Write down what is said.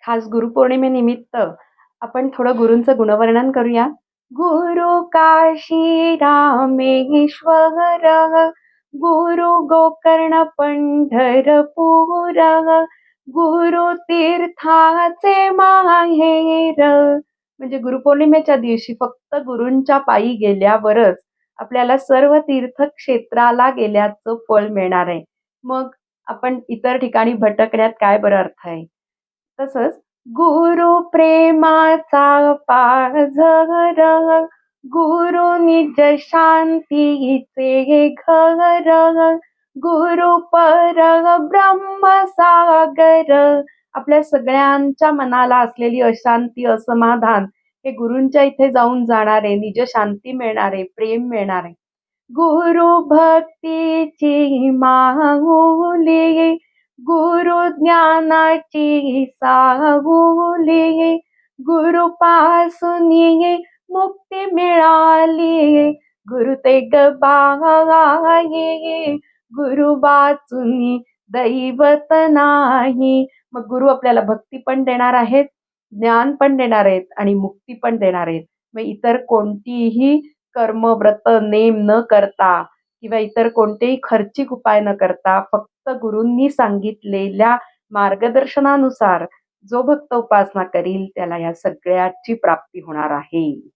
खास गुरुपौर्णिमेनिमित्त आपण थोडं गुरूंचं गुणवर्णन करूया. गुरु काशी रामेश्वर, गुरु गोकर्ण पंढरपूर, गुरु तीर्थाचे माहेर. म्हणजे गुरुपौर्णिमेच्या दिवशी फक्त गुरूंच्या पायी गेल्यावरच आपल्याला सर्व तीर्थक्षेत्राला गेल्याचं फळ मिळणार आहे. मग आपण इतर ठिकाणी भटकण्यात काय बरं अर्थ आहे? तसंच गुरु प्रेमाचा पाझर, गुरु निज शांतीचे घर, गुरु परब्रह्म सागर. आपल्या सगळ्यांच्या मनाला असलेली अशांती, असमाधान हे गुरूंच्या इथे जाऊन जाणार आहे. निज शांती मिळणार आहे, प्रेम मिळणार आहे. गुरु भक्तीची माऊली, गुरु ज्ञानाची साहुली, गुरु पासून मुक्ती मिळाली, गुरु तेग बाई, गुरु वाचून दैवत नाही. मग गुरु आपल्याला भक्ती पण देणार आहेत, ज्ञान पण देणार आहेत आणि मुक्ती पण देणार आहेत. मग इतर कोणतीही कर्म, व्रत, नेम न करता किंवा इतर कोणतेही खर्चिक उपाय न करता फक्त गुरूंनी सांगितलेल्या मार्गदर्शनानुसार जो भक्त उपासना करील त्याला या सगळ्याची प्राप्ती होणार आहे.